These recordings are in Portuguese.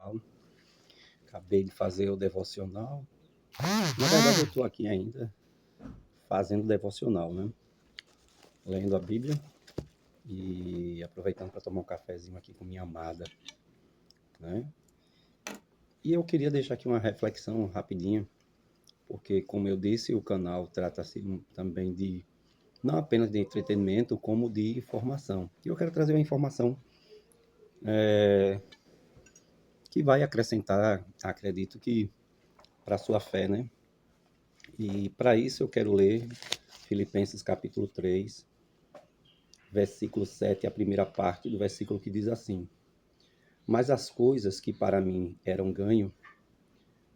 tal. Acabei de fazer o devocional. Na verdade, eu estou aqui ainda fazendo devocional, né? Lendo a Bíblia e aproveitando para tomar um cafezinho aqui com minha amada, né? E eu queria deixar aqui uma reflexão rapidinha, porque, como eu disse, o canal trata-se também de, não apenas de entretenimento, como de informação. E eu quero trazer uma informação que vai acrescentar, acredito que, para a sua fé, né? E para isso eu quero ler Filipenses capítulo 3, versículo 7, a primeira parte do versículo que diz assim: Mas as coisas que para mim eram ganho,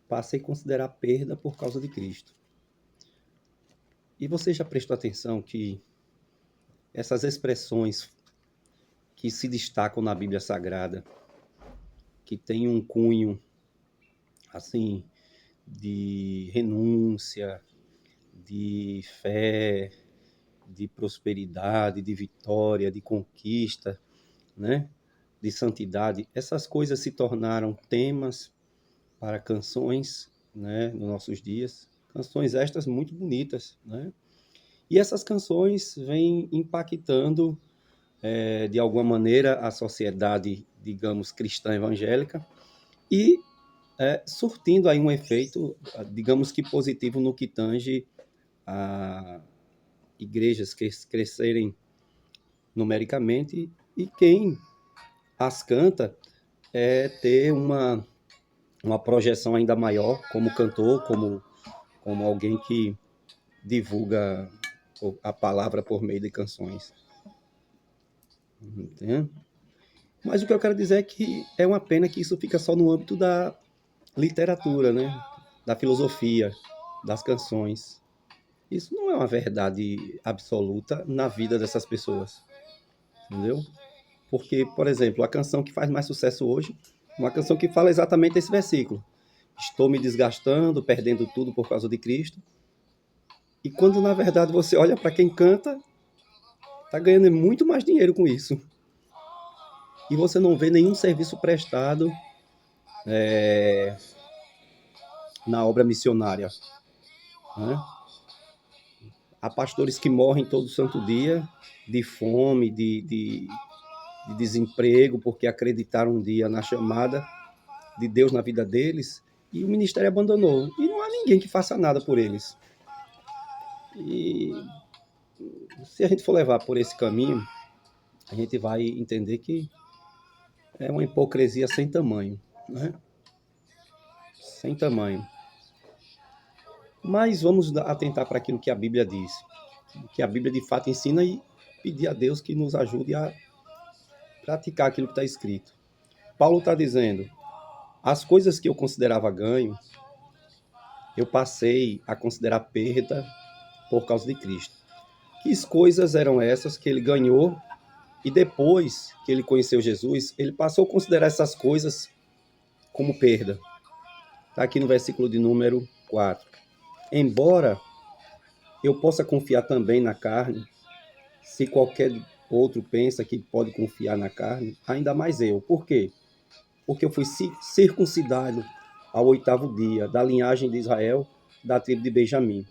passei a considerar perda por causa de Cristo. E você já prestou atenção que essas expressões que se destacam na Bíblia Sagrada, que tem um cunho, assim, de renúncia, de fé, de prosperidade, de vitória, de conquista, né? De santidade, essas coisas se tornaram temas para canções, né, nos nossos dias, canções estas muito bonitas, né? E essas canções vêm impactando, de alguma maneira, a sociedade, digamos, cristã evangélica e surtindo aí um efeito, digamos que positivo no que tange a igrejas que crescerem numericamente e quem as canta ter uma projeção ainda maior como cantor, como alguém que divulga a palavra por meio de canções. Entende? Mas o que eu quero dizer é que é uma pena que isso fica só no âmbito da literatura, né? Da filosofia, das canções. Isso não é uma verdade absoluta na vida dessas pessoas, entendeu? Porque, por exemplo, a canção que faz mais sucesso hoje, uma canção que fala exatamente esse versículo. Estou me desgastando, perdendo tudo por causa de Cristo. E quando, na verdade, você olha para quem canta, está ganhando muito mais dinheiro com isso. E você não vê nenhum serviço prestado na obra missionária, né? Há pastores que morrem todo santo dia de fome, de desemprego, porque acreditaram um dia na chamada de Deus na vida deles e o ministério abandonou. E não há ninguém que faça nada por eles. E se a gente for levar por esse caminho, a gente vai entender que é uma hipocrisia sem tamanho, né? Sem tamanho. Mas vamos atentar para aquilo que a Bíblia diz, que a Bíblia de fato ensina e pedir a Deus que nos ajude a praticar aquilo que está escrito. Paulo está dizendo, as coisas que eu considerava ganho, eu passei a considerar perda por causa de Cristo. Que coisas eram essas que ele ganhou e depois que ele conheceu Jesus, ele passou a considerar essas coisas como perda. Está aqui no versículo de número 4. Embora eu possa confiar também na carne, se qualquer outro pensa que pode confiar na carne, ainda mais eu. Por quê? Porque eu fui circuncidado ao 8º dia, da linhagem de Israel, da tribo de Benjamim.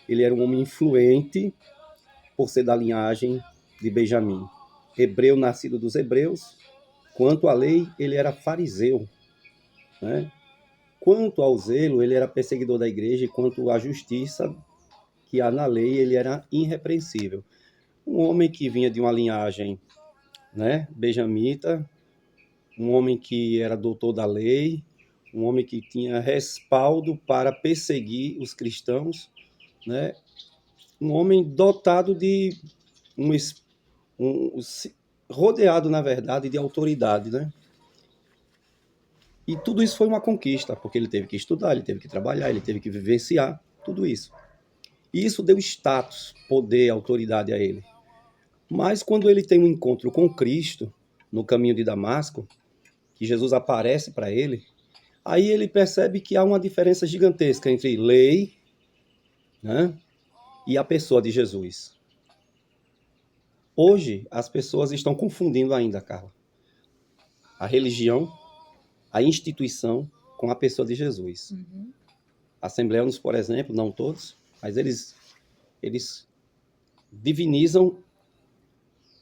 Ele era um homem influente por ser da linhagem de Benjamim. Hebreu, nascido dos hebreus. Quanto à lei, ele era fariseu, né? Quanto ao zelo, ele era perseguidor da igreja, e quanto à justiça que há na lei, ele era irrepreensível. Um homem que vinha de uma linhagem, né, benjamita, um homem que era doutor da lei, um homem que tinha respaldo para perseguir os cristãos, né? Um homem dotado de um rodeado, na verdade, de autoridade, né? E tudo isso foi uma conquista, porque ele teve que estudar, ele teve que trabalhar, ele teve que vivenciar tudo isso. E isso deu status, poder, autoridade a ele. Mas quando ele tem um encontro com Cristo, no caminho de Damasco, que Jesus aparece para ele, aí ele percebe que há uma diferença gigantesca entre lei, né, e a pessoa de Jesus. Hoje, as pessoas estão confundindo ainda, Carla, a religião a instituição com a pessoa de Jesus. Uhum. Assembleanos, por exemplo, não todos, mas eles divinizam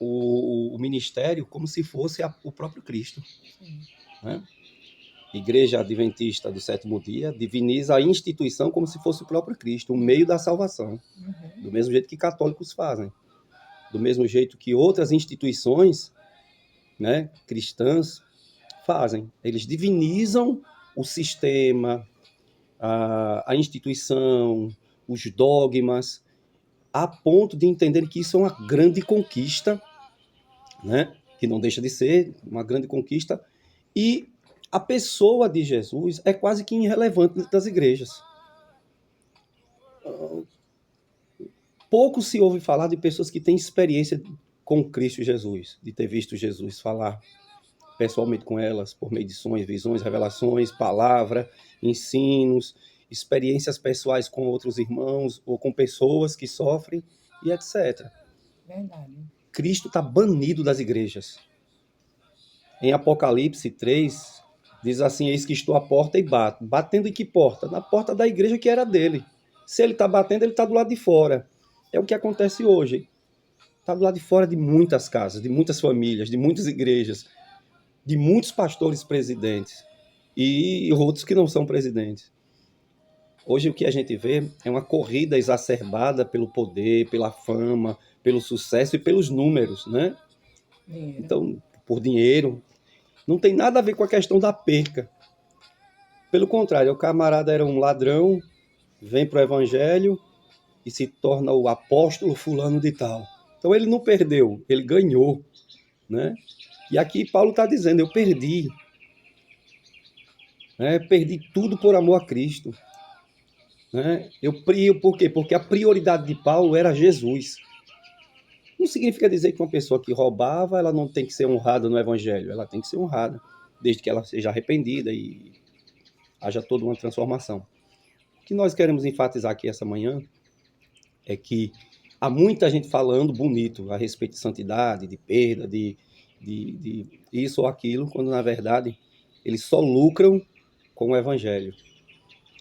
o ministério como se fosse o próprio Cristo. Sim. Né? Igreja Adventista do Sétimo Dia diviniza a instituição como se fosse o próprio Cristo, o meio da salvação. Uhum. Do mesmo jeito que católicos fazem. Do mesmo jeito que outras instituições, né, cristãs fazem. Eles divinizam o sistema, a instituição, os dogmas, a ponto de entender que isso é uma grande conquista, né? Que não deixa de ser uma grande conquista, e a pessoa de Jesus é quase que irrelevante dentro das igrejas. Pouco se ouve falar de pessoas que têm experiência com Cristo Jesus, de ter visto Jesus falar pessoalmente com elas, por meio de sonhos, visões, revelações, palavra, ensinos, experiências pessoais com outros irmãos ou com pessoas que sofrem e etc. Verdade. Cristo está banido das igrejas. Em Apocalipse 3, diz assim: eis que estou à porta e bato. Batendo em que porta? Na porta da igreja que era dele. Se ele está batendo, ele está do lado de fora. É o que acontece hoje. Está do lado de fora de muitas casas, de muitas famílias, de muitas igrejas, de muitos pastores presidentes e outros que não são presidentes. Hoje o que a gente vê é uma corrida exacerbada pelo poder, pela fama, pelo sucesso e pelos números, né? Dinheiro. Então, por dinheiro, não tem nada a ver com a questão da perca. Pelo contrário, o camarada era um ladrão, vem para o evangelho e se torna o apóstolo fulano de tal. Então ele não perdeu, ele ganhou, né? E aqui Paulo está dizendo, eu perdi. Né? Perdi tudo por amor a Cristo. Né? Por quê? Porque a prioridade de Paulo era Jesus. Não significa dizer que uma pessoa que roubava, ela não tem que ser honrada no evangelho. Ela tem que ser honrada, desde que ela seja arrependida e haja toda uma transformação. O que nós queremos enfatizar aqui essa manhã é que há muita gente falando bonito a respeito de santidade, de perda, de isso ou aquilo, quando na verdade eles só lucram com o evangelho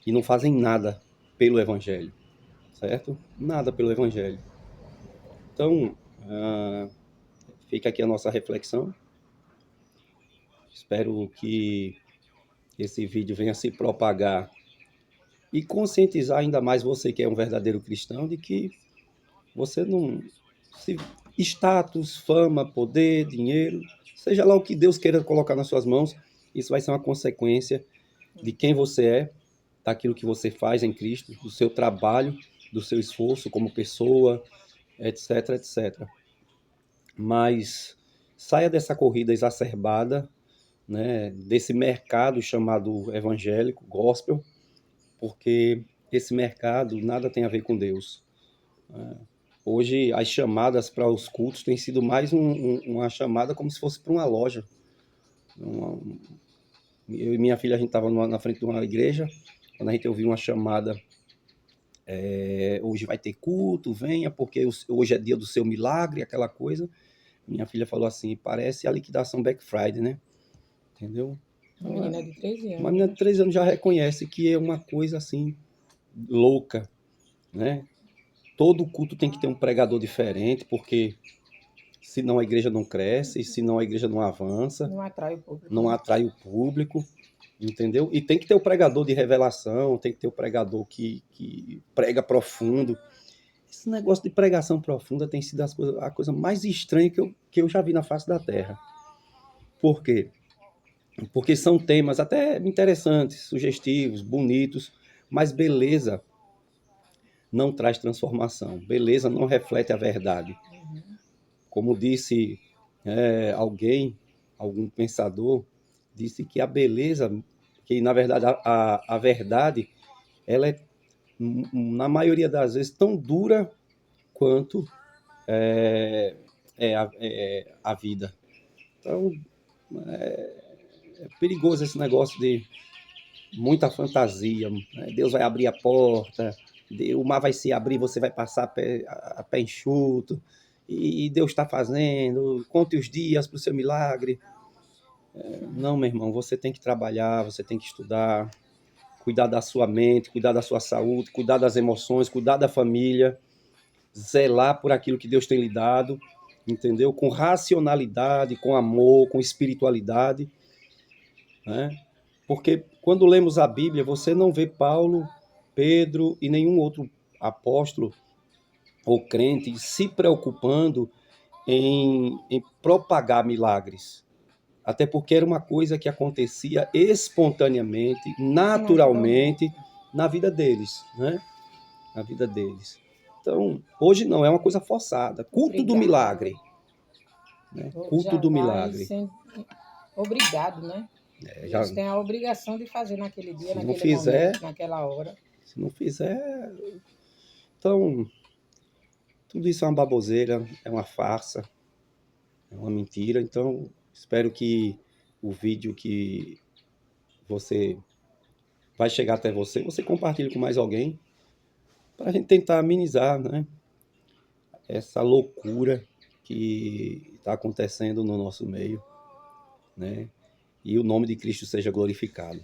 e não fazem nada pelo evangelho, certo? Nada pelo evangelho. Então, fica aqui a nossa reflexão. Espero que esse vídeo venha se propagar e conscientizar ainda mais você que é um verdadeiro cristão de que você não... status, fama, poder, dinheiro, seja lá o que Deus queira colocar nas suas mãos, isso vai ser uma consequência de quem você é, daquilo que você faz em Cristo, do seu trabalho, do seu esforço como pessoa, etc, etc. Mas saia dessa corrida exacerbada, né, desse mercado chamado evangélico, gospel, porque esse mercado nada tem a ver com Deus. Hoje, as chamadas para os cultos têm sido mais uma chamada como se fosse para uma loja. Eu e minha filha, a gente estava na frente de uma igreja, quando a gente ouviu uma chamada, hoje vai ter culto, venha, porque hoje é dia do seu milagre, aquela coisa. Minha filha falou assim, parece a liquidação Black Friday, né? Entendeu? Uma menina de 13 anos. Uma menina de 13 anos já reconhece que é uma coisa assim, louca, né? Todo culto tem que ter um pregador diferente, porque senão a igreja não cresce, senão a igreja não avança, Não atrai o público. não atrai o público, entendeu? E tem que ter o pregador de revelação, tem que ter o pregador que prega profundo. Esse negócio de pregação profunda tem sido a coisa mais estranha que eu já vi na face da Terra. Por quê? Porque são temas até interessantes, sugestivos, bonitos, mas beleza não traz transformação. Beleza não reflete a verdade. Como disse algum pensador, disse que a beleza, que na verdade a verdade, ela é, na maioria das vezes, tão dura quanto a vida. Então, é perigoso esse negócio de muita fantasia. Né? Deus vai abrir a porta, o mar vai se abrir, você vai passar a pé enxuto, e Deus está fazendo, conte os dias para o seu milagre. Não, meu irmão, você tem que trabalhar, você tem que estudar, cuidar da sua mente, cuidar da sua saúde, cuidar das emoções, cuidar da família, zelar por aquilo que Deus tem lhe dado, entendeu? Com racionalidade, com amor, com espiritualidade, né? Porque quando lemos a Bíblia, você não vê Paulo, Pedro e nenhum outro apóstolo ou crente se preocupando em propagar milagres. Até porque era uma coisa que acontecia espontaneamente, naturalmente, na vida deles, né? Na vida deles. Então, hoje não, é uma coisa forçada. Culto do milagre. Né? Culto Já do vai milagre. sendo obrigado, né? Já, Eles têm a obrigação de fazer naquele dia, se não naquele fizer, momento, naquela hora. se não fizer. Então, tudo isso é uma baboseira, é uma farsa, é uma mentira. Então, espero que o vídeo que você vai chegar até você, você compartilhe com mais alguém, para a gente tentar amenizar, né, essa loucura que está acontecendo no nosso meio, né, e o nome de Cristo seja glorificado.